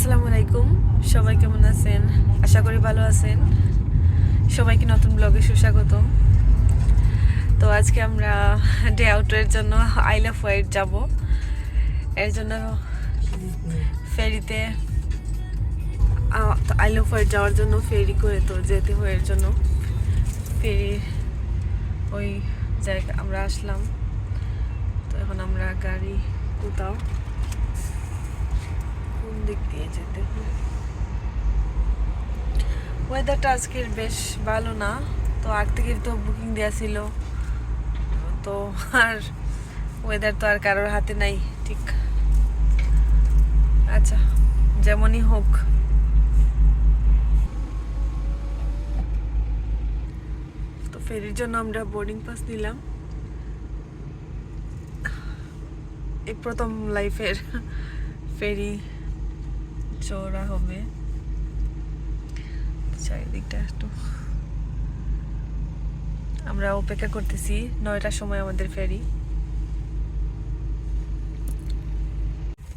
আসসালামু আলাইকুম, সবাই কেমন আছেন? আশা করি ভালো আছেন। সবাইকে নতুন ব্লগে সুস্বাগত। তো আজকে আমরা ডে আউটের জন্য আইল অফ ওয়াইট যাব। এর জন্য ফেরিতে আইল অফ ওয়াইট যাওয়ার জন্য ফেরি করে তো যেতে হয়। এর জন্য ফেরি ওই জায়গা আমরা আসলাম। তো এখন আমরা গাড়ি কোথাও কোন দিক দিয়ে যেতে হয়। ওয়েদারটা আজকের বেশ ভালো না, তো আগ থেকে তো বুকিং দেওয়া ছিল, তো আর ওয়েদার তো আর কারোর হাতে নাই। ঠিক আচ্ছা, যেমনই হোক। তো ফেরির জন্য আমরা বোর্ডিং পাস নিলাম। এই প্রথম লাইফের ফেরি চড়া হবে। চারিদিকটা একটু আমরা অপেক্ষা করতেছি, 9টার সময় আমাদের ফেরি।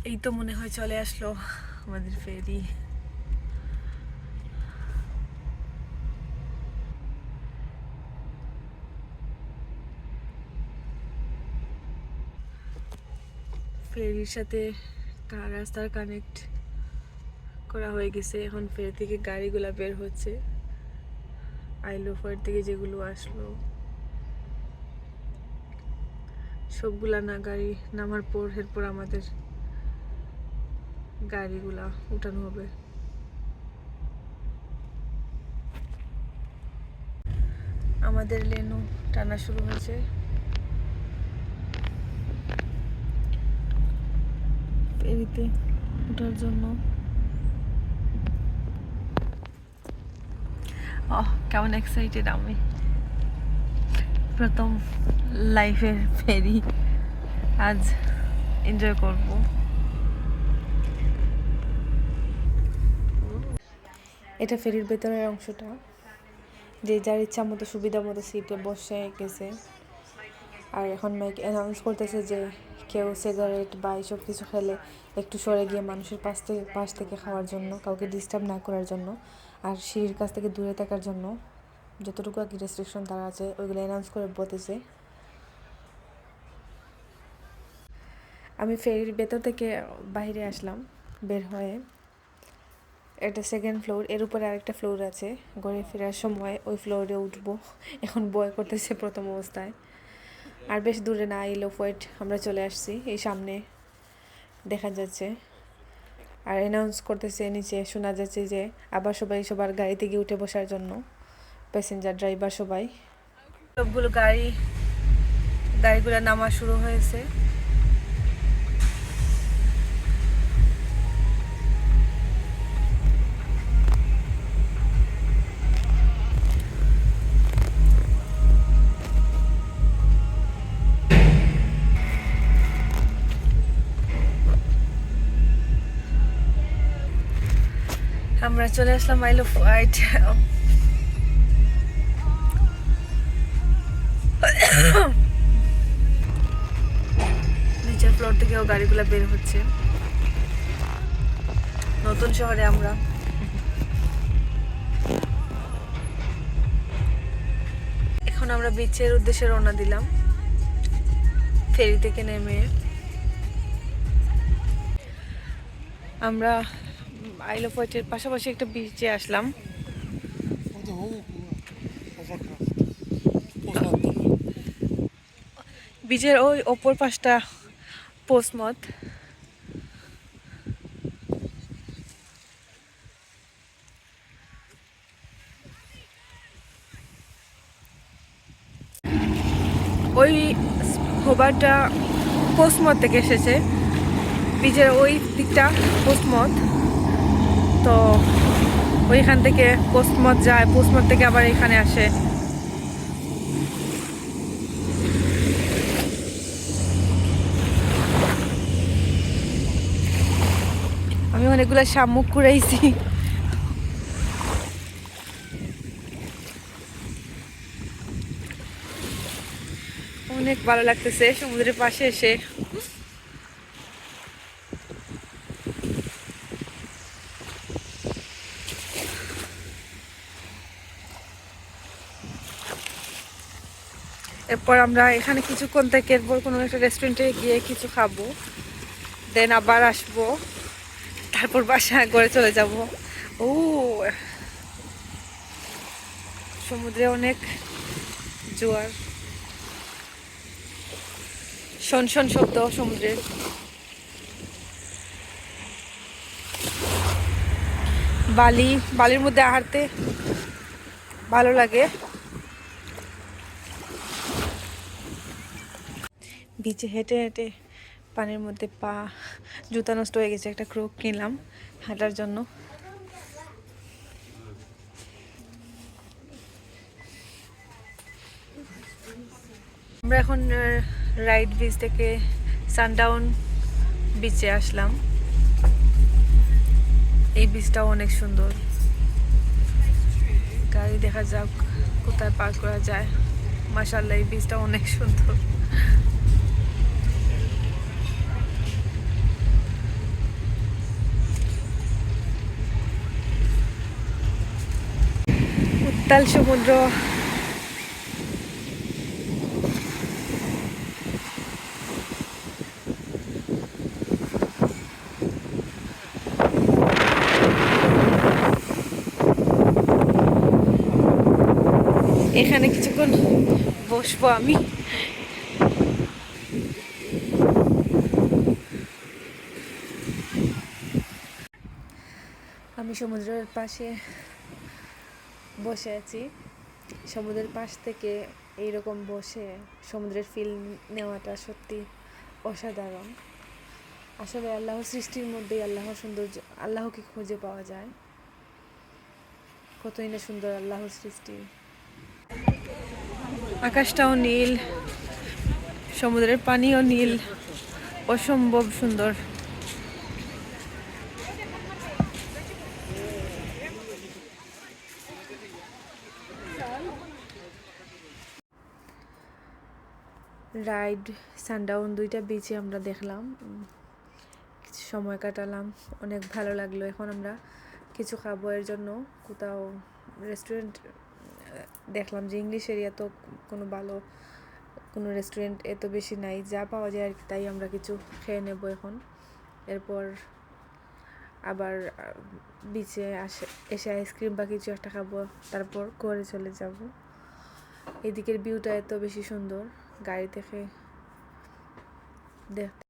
এই তো মনে হয় চলে আসলো আমাদের ফেরি। ফেরির সাথে রাস্তার কানেক্ট করা হয়ে গেছে। এখন ফেরি থেকে গাড়িগুলা বের হচ্ছে, আইল অফ ওয়াইট থেকে যেগুলো আসলো সবগুলা না গাড়ি নামার পর এরপর আমাদের গাড়িগুলা উঠানো হবে। আমাদের লেনও টানা শুরু হয়েছে। ফেরিতে ওঠার জন্য কেমন এক্সাইটেড আমি! প্রথম লাইফের ফেরি আজ এনজয় করব। এটা ফেরির ভেতরের অংশটা, যে যার ইচ্ছা মতো সুবিধা মতো সিটে বসে গেছে। আর এখন মাইক অ্যানাউন্স করতেছে যে কেউ সিগারেট বা এইসব কিছু খেলে একটু সরে গিয়ে মানুষের পাশ থেকে খাওয়ার জন্য, কাউকে ডিস্টার্ব না করার জন্য, আর সিঁড়ির কাছ থেকে দূরে থাকার জন্য যতটুকু আর কি রেস্ট্রিকশন তারা আছে ওইগুলো অ্যানাউন্স করে বলতেছে। আমি ফেরির ভেতর থেকে বাইরে আসলাম বের হয়ে। এটা সেকেন্ড ফ্লোর, এর উপরে আরেকটা ফ্লোর আছে। ঘরে ফেরার সময় ওই ফ্লোরে উঠবো, এখন ভয় করতেছে প্রথম অবস্থায়। আর বেশ দূরে না, আইল অফ ওয়াইট আমরা চলে আসছি, এই সামনে দেখা যাচ্ছে। আর অ্যানাউন্স করতেছে নিচে, শোনা যাচ্ছে যে আবার সবার গাড়িতে গিয়ে উঠে বসার জন্য, প্যাসেঞ্জার ড্রাইভার সবাই। সবগুলো গাড়িগুলো নামা শুরু হয়েছে। আমরা চলে আসলাম আইল অফ ওয়াইট। নিচের ফ্লোর থেকেও গাড়িগুলো বের হচ্ছে। নতুন শহরে আমরা। এখন আমরা বিচের উদ্দেশ্যে রওনা দিলাম ফেরি থেকে নেমে। আমরা আইল অফ ওয়াইটের পাশাপাশি একটা বিচে আসলাম। বিচের ওই অপর পাশটা পোস্টমথ। ওই হোবারটা পোস্টমথ থেকে এসেছে, বিচের ওই দিকটা পোস্টমথ। তো ওইখান থেকে পোস্টমথ যায়, পোস্টমথ থেকে আবার এখানে আসে। আমি অনেকগুলো শামুক কুড়াইছি। অনেক ভালো লাগতেছে সমুদ্রের পাশে এসে। এরপর আমরা এখানে কিছুক্ষণ থেকে এরপর কোনো একটা রেস্টুরেন্টে গিয়ে কিছু খাবো, দেন আবার আসবো, তারপর বাসায় ঘরে চলে যাব। ও, সমুদ্রে অনেক জোয়ার, শোন শোন শব্দ সমুদ্রের। বালির মধ্যে হাঁটতে ভালো লাগে। বিচে হেঁটে হেঁটে পানির মধ্যে জুতা নষ্ট হয়ে গেছে, একটা ক্রোক কিনলাম হাঁটার জন্য। আমরা এখন রাইড বিচ থেকে সানডাউন বিচে আসলাম। এই বিচটাও অনেক সুন্দর, গাড়ি দেখা যাক কোথায় পার্ক করা যায়। মাশাআল্লাহ, এই বিচটা অনেক সুন্দর। উত্তাল সমুদ্র, এখানে কিছুক্ষণ বসবো আমি। আমি সমুদ্রের পাশে বসে আছি। সমুদ্রের পাশ থেকে এইরকম বসে সমুদ্রের ফিল নেওয়াটা সত্যি অসাধারণ। আসলে আল্লাহর সৃষ্টির মধ্যেই আল্লাহর সৌন্দর্য, আল্লাহকে খুঁজে পাওয়া যায়। কতই না সুন্দর আল্লাহর সৃষ্টি। আকাশটাও নীল, সমুদ্রের পানিও নীল, অসম্ভব সুন্দর। রাইড, সানডাউন দুইটা বিচে আমরা দেখলাম, কিছু সময় কাটালাম, অনেক ভালো লাগলো। এখন আমরা কিছু খাবো, এর জন্য কোথাও রেস্টুরেন্ট দেখলাম যে ইংলিশ এরিয়া তো কোনো রেস্টুরেন্ট এত বেশি নাই, যা পাওয়া যায় আর কি, তাই আমরা কিছু খেয়ে নেব এখন। এরপর আবার বিচে এসে আইসক্রিম বা কিছু একটা খাবো, তারপর ঘরে চলে যাব। এদিকের ভিউটা এত বেশি সুন্দর গাড়ি থেকে দেখতে।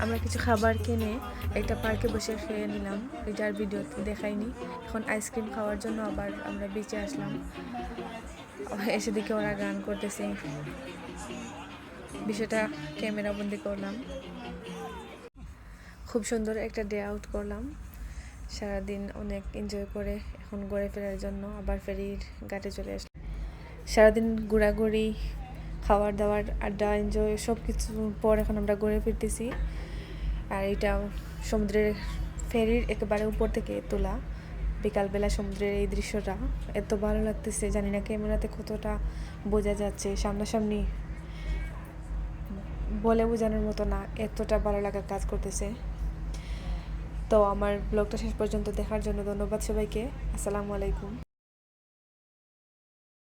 আমরা কিছু খাবার কিনে একটা পার্কে বসে খেয়ে নিলাম, এটার ভিডিওতে দেখাইনি। এখন আইসক্রিম খাওয়ার জন্য আবার আমরা বিচে আসলাম। এসে দিকে ওরা গান করতেছে, বিষয়টা ক্যামেরা বন্দি করলাম। খুব সুন্দর একটা ডে আউট করলাম, সারাদিন অনেক এনজয় করে এখন ঘরে ফেরার জন্য আবার ফেরির ঘাটে চলে আসলাম। সারাদিন ঘোরাঘুরি, খাবার দাবার, আড্ডা, এনজয় সব কিছুর পর এখন আমরা ঘুরে ফিরতেছি। আর এটা সমুদ্রের ফেরির একেবারে উপর থেকে তোলা বিকালবেলা সমুদ্রের এই দৃশ্যটা এত ভালো লাগতেছে, জানি না ক্যামেরাতে কতটা বোঝা যাচ্ছে, সামনাসামনি বলে বোঝানোর মতো না, এতটা ভালো লাগা কাজ করতেছে। তো আমার ব্লগটা শেষ পর্যন্ত দেখার জন্য ধন্যবাদ সবাইকে। আসসালামু আলাইকুম।